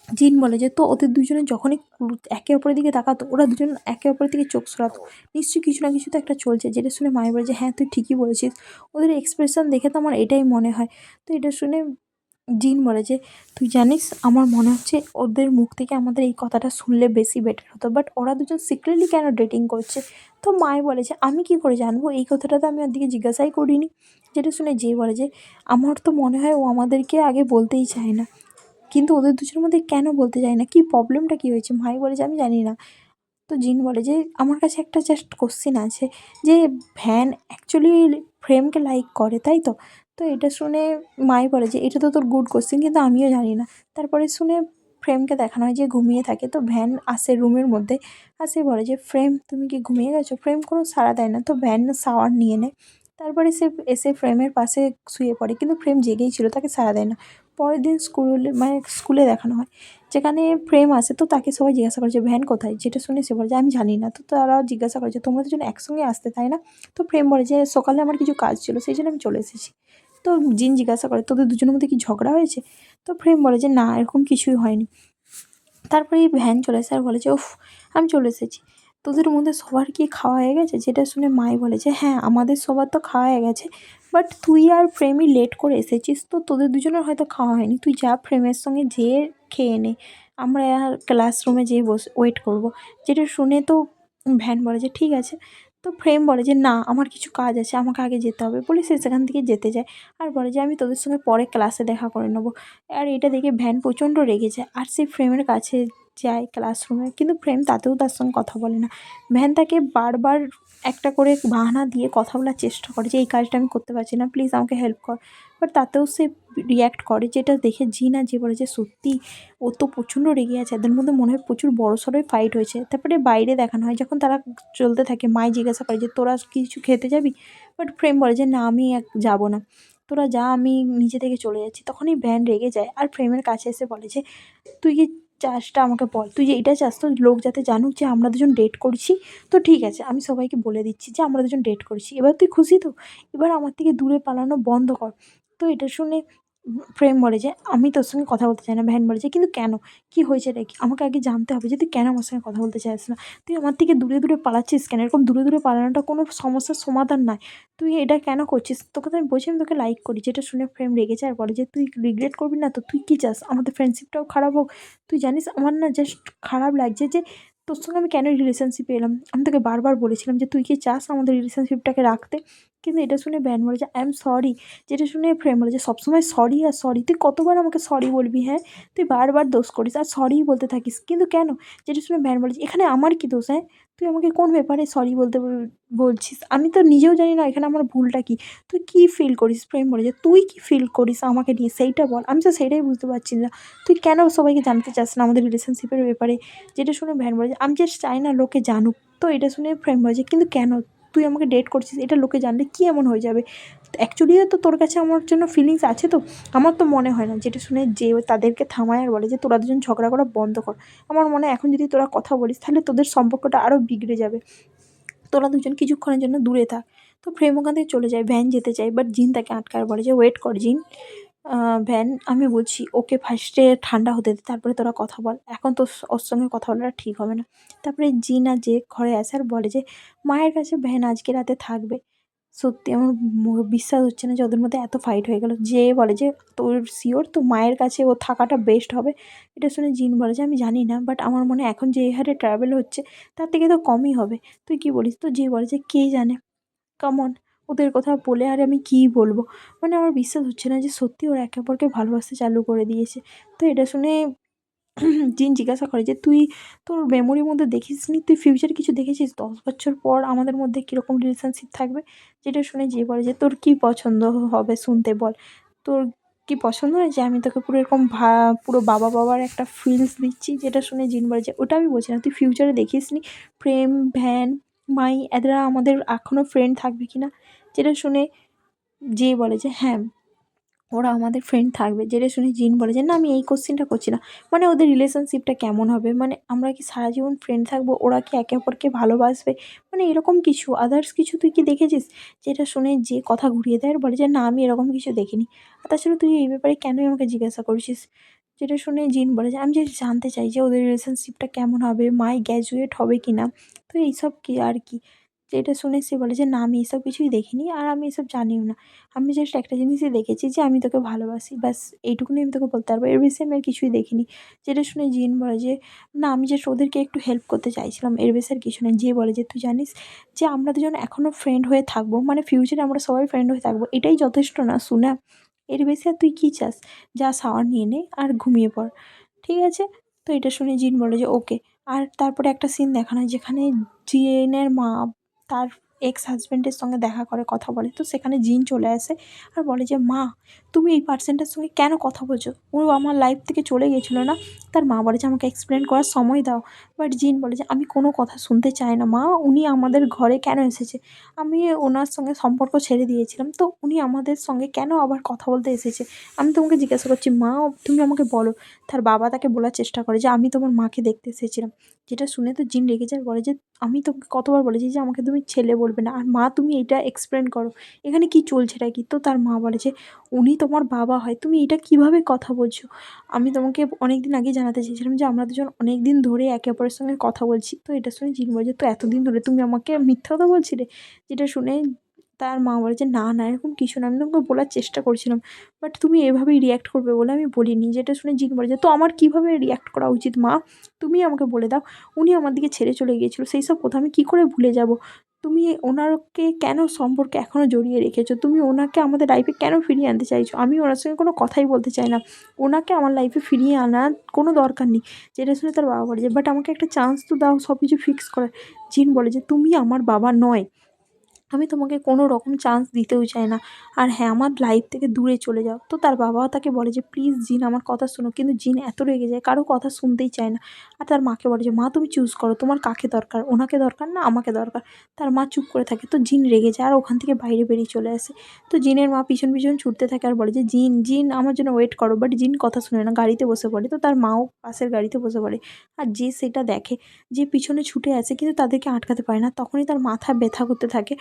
জিন বলে যে তো ওদের দুজনে যখনই একে অপরের দিকে তাকাতো ওরা দুজন একে অপরের দিকে চোখ সরাতো, নিশ্চয়ই কিছু না কিছু তো একটা চলছে। যেটা শুনে মাই বলে যে হ্যাঁ তুই ঠিকই বলেছিস, ওদের এক্সপ্রেশন দেখে তো আমার এটাই মনে হয়। তো এটা শুনে জিন বলে যে তুই জানিস আমার মনে হচ্ছে ওদের মুখ থেকে আমাদের এই কথাটা শুনলে বেশি বেটার হতো, বাট ওরা দুজন সিক্রেটলি কেন ডেটিং করছে? তো মায় বলে যে আমি কি করে জানবো, এই কথাটা তো আমি ওর দিকে জিজ্ঞাসাই করিনি। যেটা শুনে যে বলে যে আমার তো মনে হয় ও আমাদেরকে আগে বলতেই চায় না, কিন্তু ওদের দুজনের মধ্যে কেন বলতে চায় না, কি প্রবলেমটা কী হয়েছে? মাই বলে যে আমি জানি না। তো জিন বলে যে আমার কাছে একটা জাস্ট কোশ্চেন আছে, যে ভ্যান অ্যাকচুয়ালি প্রেমকে লাইক করে তাই তো? তো এটা শুনে মাই বলে যে এটা তো তোর গুড কোশ্চেন, কিন্তু আমিও জানি না। তারপরে শুনে প্রেমকে দেখানো হয় যে ঘুমিয়ে থাকে। তো ভ্যান আসে রুমের মধ্যে, আসে বলে যে প্রেম তুমি কি ঘুমিয়ে গেছো? প্রেম কোনো সাড়া দেয় না। তো ভ্যান শাওয়ার নিয়ে নেয়। তারপরে সে এসে প্রেমের পাশে শুয়ে পড়ে, কিন্তু প্রেম জেগেই ছিল, তাকে সাড়া দেয় না। পরের দিন স্কুলে দেখানো হয় যেখানে প্রেম আসে। তো তাকে সবাই জিজ্ঞাসা করে যে ভ্যান কোথায়? যেটা শুনে সে বলে যে আমি জানি না। তো তারাও জিজ্ঞাসা করে যে তোমরা দুজন একসঙ্গে আসতে তাই না? তো প্রেম বলে যে সকালে আমার কিছু কাজ ছিল সেই জন্য আমি চলে এসেছি। তো জিন জিজ্ঞাসা করে তোদের দুজনের মধ্যে কি ঝগড়া হয়েছে? তো প্রেম বলে যে না এরকম কিছুই হয়নি। তারপরে এই ভ্যান চলে আসে আর বলে যে উফ আমি চলে এসেছি, তোদের মধ্যে সবার কি খাওয়া হয়ে গেছে? যেটা শুনে মাই বলে যে হ্যাঁ আমাদের সবার তো খাওয়া হয়ে গেছে, বাট তুই আর প্রেমই লেট করে এসেছিস, তো তোদের দুজনের হয়তো খাওয়া হয়নি। তুই যা প্রেমের সঙ্গে যেয়ে খেয়ে নে, আমরা আর ক্লাসরুমে যেয়ে বসে ওয়েট করবো। যেটা শুনে তো ভ্যান বলে যে ঠিক আছে। তো প্রেম বলে যে না আমার কিছু কাজ আছে, আমাকে আগে যেতে হবে, বলে সে সেখান থেকে যেতে যায়। আর বলে যে আমি তোদের সঙ্গে পরে ক্লাসে দেখা করে নেবো। আর এটা দেখে ভ্যান প্রচণ্ড রেগে যায় আর সে প্রেমের কাছে যায় ক্লাসরুমে, কিন্তু প্রেম তাতেও তার সঙ্গে কথা বলে না। ভ্যান তাকে বারবার একটা করে বাহানা দিয়ে কথা বলার চেষ্টা করে যে এই কাজটা আমি করতে পারছি না, প্লিজ আমাকে হেল্প কর। বাট তাতেও সে রিয়্যাক্ট করে, যেটা দেখে জিন আর যে বলে যে সত্যি ও তো প্রচণ্ড রেগে আছে, এদের মধ্যে মনে হয় প্রচুর বড়সড়ই ফাইট হয়েছে। তারপরে বাইরে দেখানো হয় যখন তারা চলতে থাকে, মাই জিজ্ঞাসা করে যে তোরা কিছু খেতে যাবি? বাট প্রেম বলে যে না আমি যাবো না, তোরা যা আমি নিজে থেকে চলে যাচ্ছি। তখনই ভ্যান রেগে যায় আর প্রেমের কাছে এসে বলে যে তুই কি চাসটা আমাকে বল, তুই যে এটা চাস তো লোক যাতে জানুক যে আমরা দুজন ডেট করছি? তো ঠিক আছে আমি সবাইকে বলে দিচ্ছি যে আমরা দুজন ডেট করছি, এবার তুই খুশি তো? এবার আমার থেকে দূরে পালানো বন্ধ কর। তো এটা শুনে প্রেম বলে যে আমি তোর সঙ্গে কথা বলতে চাই না। ভ্যান বলে যে কিন্তু কেন, কি হয়েছে রে? আমাকে আগে জানতে হবে যে তুই কেন আমার সঙ্গে কথা বলতে চাস না। তুই আমার থেকে দূরে দূরে পালাচ্ছিস কেন? এরকম দূরে দূরে পালানোটা কোনো সমস্যার সমাধান নয়। তুই এটা কেন করছিস? তোকে তো আমি বলছি আমি তোকে লাইক করি। যেটা শুনে প্রেম রেগে যায় আর বলে যে তুই রিগ্রেট করবি না তো? তুই কি চাস আমাদের ফ্রেন্ডশিপটাও খারাপ হোক? তুই জানিস আমার না জাস্ট খারাপ লাগছে যে তোর সঙ্গে আমি কেন রিলেশনশিপে এলাম। আমি তোকে বারবার বলেছিলাম যে তুই কি চাস আমাদের রিলেশনশিপটাকে রাখতে? কিন্তু এটা শুনে ভ্যান বলে যে আই এম সরি। যেটা শুনে প্রেম বলে যে সবসময় সরি আর সরি, তুই কতবার আমাকে সরি বলবি? হ্যাঁ, তুই বারবার দোষ করিস আর সরিই বলতে থাকিস, কিন্তু কেন? যেটা শুনে ভ্যান বলে যে এখানে আমার কি দোষ? হ্যাঁ, তুই আমাকে কোন ব্যাপারে সরি বলতে বলছিস? আমি তো নিজেও জানি না এখানে আমার ভুলটা কী। তুই কী ফিল করিস? প্রেম বলে যে তুই কী ফিল করিস আমাকে নিয়ে সেইটা বল, আমি তো সেটাই বুঝতে পারছি না। তুই কেন সবাইকে জানতে চাস না আমাদের রিলেশনশিপের ব্যাপারে? যেটা শুনে ভ্যান বলে যে আমি জাস্ট চাই না লোকে জানুক। তো এটা শুনে প্রেম বলে যে কিন্তু কেন? তুই আমাকে ডেট করছিস, এটা লোকে জানলে কী এমন হয়ে যাবে? অ্যাকচুয়ালিও তো তোর কাছে আমার জন্য ফিলিংস আছে তো? আমার তো মনে হয় না। যেটা শুনে যে তাদেরকে থামায় আর বলে যে তোরা দুজন ঝগড়া করা বন্ধ কর। আমার মনে হয় এখন যদি তোরা কথা বলিস তাহলে তোদের সম্পর্কটা আরও বিগড়ে যাবে। তোরা দুজন কিছুক্ষণের জন্য দূরে থাক। তো প্রেম ওখান থেকে চলে যায়, ভ্যান যেতে চায়, বাট জিন তাকে আটকায় আর বলে যে ওয়েট কর জিন, ভ্যান আমি বলছি ওকে ফার্স্টে ঠান্ডা হতে দে, তারপরে তোরা কথা বল, এখন তো ওর সঙ্গে কথা বলাটা ঠিক হবে না। তারপরে জিন আর যে ঘরে আসে আর বলে যে মায়ের কাছে ভ্যান আজকে রাতে থাকবে। সত্যি আমার বিশ্বাস হচ্ছে না যে ওদের মধ্যে এত ফাইট হয়ে গেল। যে বলে যে তোর শিওর তো মায়ের কাছে ও থাকাটা বেস্ট হবে। এটা শুনে জিন বলে যে আমি জানি না, বাট আমার মনে হয় এখন যে হারে ট্রাভেল হচ্ছে তার থেকে তো কমই হবে। তুই কি বলিস? তো যে বলে যে কে জানে, কামন ওদের কথা বলে আর আমি কী বলবো। মানে আমার বিশ্বাস হচ্ছে না যে সত্যি ওরা একে অপরকে ভালোবাসতে চালু করে দিয়েছে। তো এটা শুনে জিন জিজ্ঞাসা করে যে তুই তোর মেমোরির মধ্যে দেখিসনি, তুই ফিউচারে কিছু দেখেছিস 10 বছর পর আমাদের মধ্যে কীরকম রিলেশনশিপ থাকবে? যেটা শুনে যে বলে যে তোর কী পছন্দ হবে শুনতে বল, তোর কি পছন্দ হয় যে আমি তোকে পুরো এরকম পুরো বাবা বাবার একটা ফিলস দিচ্ছি? যেটা শুনে জিন বলে যে ওটা আমি বলছি না, তুই ফিউচারে দেখিসনি প্রেম, ভ্যান, মাই এরা আমাদের এখনও ফ্রেন্ড থাকবে কি না? যেটা শুনে যে বলে যে হ্যাঁ ওরা আমাদের ফ্রেন্ড থাকবে। যেটা শুনে জিন বলে যে না আমি এই কোশ্চেনটা করছি না, মানে ওদের রিলেশনশিপটা কেমন হবে, মানে আমরা কি সারা জীবন ফ্রেন্ড থাকবো, ওরা কি একে অপরকে ভালোবাসবে, মানে এরকম কিছু আদার্স কিছু তুই কি দেখেছিস? যেটা শুনে যে কথা ঘুরিয়ে দেয় আর বলে যে না আমি এরকম কিছু দেখিনি। আর তাছাড়া তুই এই ব্যাপারে কেনই আমাকে জিজ্ঞাসা করছিস? যেটা শুনে জিন বলে যে আমি যে জানতে চাই যে ওদের রিলেশনশিপটা কেমন হবে, মাই গ্র্যাজুয়েট হবে কি না, তো এইসব কি আর কি। যেটা শুনে সে বলে যে না আমি এসব কিছুই দেখিনি আর আমি এসব জানিও না, আমি জাস্ট একটা জিনিসই দেখেছি যে আমি তোকে ভালোবাসি, ব্যাস এইটুকুনি আমি তোকে বলতে পারবো, এর বেশি আমি আর কিছুই দেখিনি। যেটা শুনে জিন বলে যে না আমি জাস্ট ওদেরকে একটু হেল্প করতে চাইছিলাম, এর বেশি আর কিছু নেই। যে বলে যে তুই জানিস যে আমরা দুজন এখনও ফ্রেন্ড হয়ে থাকবো, মানে ফিউচারে আমরা সবাই ফ্রেন্ড হয়ে থাকবো, এটাই যথেষ্ট না শুনে? এর বেশি আর তুই কী চাস? যা শাওয়ার নিয়ে নে আর ঘুমিয়ে পড়, ঠিক আছে? তো এটা শুনে জিন বলে যে ওকে। আর তারপরে একটা সিন দেখানো হয় যেখানে জিনের মা তার এক্স হাজব্যান্ডের সঙ্গে দেখা করে, কথা বলে। তো সেখানে জিন চলে আসে আর বলে যে মা তুমি এই পার্সনটার সঙ্গে কেন কথা বলছো? ও আমার লাইফ থেকে চলে গেছিলো না? তার মা বলে যে আমাকে এক্সপ্লেন করার সময় দাও। বাট জিন বলে যে আমি কোনো কথা শুনতে চাই না মা, উনি আমাদের ঘরে কেন এসেছে? আমি ওনার সঙ্গে সম্পর্ক ছেড়ে দিয়েছিলাম, তো উনি আমাদের সঙ্গে কেন আবার কথা বলতে এসেছে? আমি তোমাকে জিজ্ঞাসা করছি মা, তুমি আমাকে বলো। তার বাবা তাকে বলার চেষ্টা করে যে আমি তোমার মাকে দেখতে এসেছিলাম। যেটা শুনে তো জিন রেগে যায় আর বলে যে আমি তোকে কতবার বলেছি যে আমাকে তুমি ছেলে বলবে না, আর মা তুমি এটা এক্সপ্লেন করো, এখানে কি চলছেটা কি? তো তার মা বলে যে উনি তোমার বাবা হয়, তুমি এটা কিভাবে কথা বলছো? আমি তোমাকে অনেক দিন আগেই জানাতে চেয়েছিলাম যে আমরা দুজন অনেক দিন ধরে একে অপরের সঙ্গে কথা বলছি। তো এটা শুনে জিন বলে যে তো এতদিন ধরে তুমি আমাকে মিথ্যা কথা বলছিলে? যেটা শুনে তার মা বলে যে না না এরকম কিছু না, আমি তোমাকে বলার চেষ্টা করছিলাম, বাট তুমি এভাবেই রিঅ্যাক্ট করবে বলে আমি বলিনি। যেটা শুনে জিন বলে যে তো আমার কীভাবে রিঅ্যাক্ট করা উচিত মা? তুমি আমাকে বলে দাও। উনি আমার দিকে ছেড়ে চলে গিয়েছিল, সেই সব কথা আমি কী করে ভুলে যাব? তুমি ওনাকে কেন সম্পর্কে এখনও জড়িয়ে রেখেছো? তুমি ওনাকে আমাদের লাইফে কেন ফিরিয়ে আনতে চাইছো? আমি ওনার সঙ্গে কোনো কথাই বলতে চাই না, ওনাকে আমার লাইফে ফিরিয়ে আনার কোনো দরকার নেই। যেটা শুনে তার বাবা বলে যে বাট আমাকে একটা চান্স তো দাও সব কিছু ফিক্স করার। জিন বলে যে তুমি আমার বাবা নয়, আমি তোমাকে কোনো রকম চান্স দিতেও চাই না। আর হ্যাঁ, আমার লাইফ থেকে দূরে চলে যাও। তো তার বাবাও তাকে বলে যে প্লিজ জিন আমার কথা শোনো, কিন্তু জিন এত রেগে যায়, কারো কথা শুনতেই চায় না। আর তার মাকে বলে যে মা তুমি চুজ করো, তোমার কাকে দরকার, ওনাকে দরকার না আমাকে দরকার? তার মা চুপ করে থাকে। তো জিন রেগে যায় আর ওখান থেকে বাইরে বেরিয়ে চলে আসে। তো জিনের মা পিছন পিছন ছুটতে থাকে আর বলে যে জিন জিন আমার জন্য ওয়েট করো, বাট জিন কথা শুনে না, গাড়িতে বসে পড়ে। তো তার মাও পাশের গাড়িতে বসে পড়ে। আর যে সেটা দেখে, যে পিছনে ছুটে আসে কিন্তু তাদেরকে আটকাতে পারে না, তখনই তার মাথা ব্যথা করতে থাকে।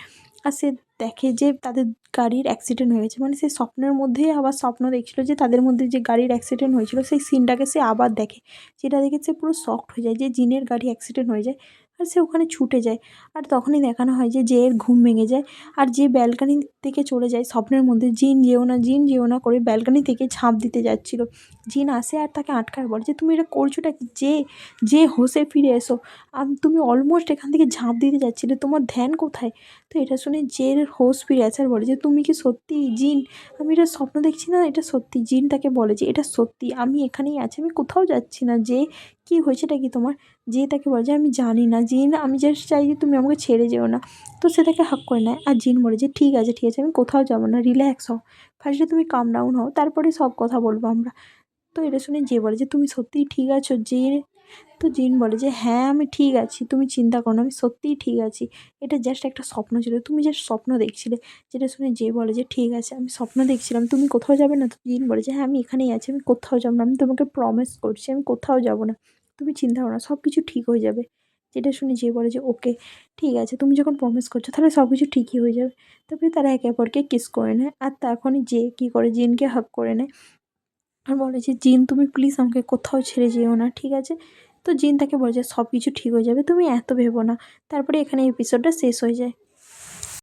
আর সে দেখে যে তাদের গাড়ির অ্যাক্সিডেন্ট হয়ে গেছে, মানে সে স্বপ্নের মধ্যেই আবার স্বপ্ন দেখছিল যে তাদের মধ্যে যে গাড়ির অ্যাক্সিডেন্ট হয়েছিল সেই সিনটাকে সে আবার দেখে। যেটা দেখে সে পুরো শকড হয়ে যায় যে জিনের গাড়ি অ্যাক্সিডেন্ট হয়ে যায়। আর সে ওখানে ছুটে যায়। আর তখনই দেখানো হয় যে এর ঘুম ভেঙে যায় আর যে ব্যালকানি থেকে চলে যায় স্বপ্নের মধ্যে, জিন যেও না জিন যেও না করে ব্যালকানি থেকে ঝাঁপ দিতে যাচ্ছিল। জিন আসে আর তাকে আটকায়, বলে যে তুমি এটা করছোটা কি? যে যে হোশে ফিরে এসো, তুমি অলমোস্ট এখান থেকে ঝাঁপ দিতে যাচ্ছিলে, তোমার ধ্যান কোথায়? তো এটা শুনে জের হোশ ফিরে আসে আর বলে যে তুমি কি সত্যিই জিন? আমি এটা স্বপ্ন দেখছি না, এটা সত্যি। জিন তাকে বলে যে এটা সত্যি, আমি এখানেই আছি, আমি কোথাও যাচ্ছি না। যে কী হয়েছেটা কি তোমার? যে তাকে বলে যে আমি জানি না জিন, আমি জাস্ট চাই যে তুমি আমাকে ছেড়ে যেও না। তো সে তাকে হাক করে নেয় আর জিন বলে যে ঠিক আছে ঠিক আছে, আমি কোথাও যাবো না, রিল্যাক্স হও, ফার্স্টে তুমি কাম ডাউন হও, তারপরে সব কথা বলবো আমরা। তো এটা শুনে যে বলে যে তুমি সত্যিই ঠিক আছো যে? তো জিন বলে যে হ্যাঁ আমি ঠিক আছি, তুমি চিন্তা করো না, আমি সত্যিই ঠিক আছি, এটা জাস্ট একটা স্বপ্ন ছিল, তুমি জাস্ট স্বপ্ন দেখছিলে। যেটা শুনে যে বলে যে ঠিক আছে আমি স্বপ্ন দেখছিলাম, তুমি কোথাও যাবে না? তো জিন বলে যে হ্যাঁ আমি এখানেই আছি, আমি কোথাও যাবো না, আমি তোমাকে প্রমিস করছি আমি কোথাও যাবো না, তুমি চিন্তা করো না, সব কিছু ঠিক হয়ে যাবে। এটা শুনে যে বলে যে ওকে ঠিক আছে, তুমি যখন প্রমিস করছো তাহলে সব কিছু ঠিকই হয়ে যাবে। তারপরে তারা একে অপরকে কিস করে নেয়, আর তখনই যে কী করে জিনকে হাগ করে নেয় আর বলে যে, "জিন তুমি প্লিজ আমাকে কোথাও ছেড়ে যেও না, ঠিক আছে?" তো জিন তাকে বলে যে, "সব কিছু ঠিক হয়ে যাবে, তুমি এত ভেবো না।" তারপরে এখানে এপিসোডটা শেষ হয়ে যায়।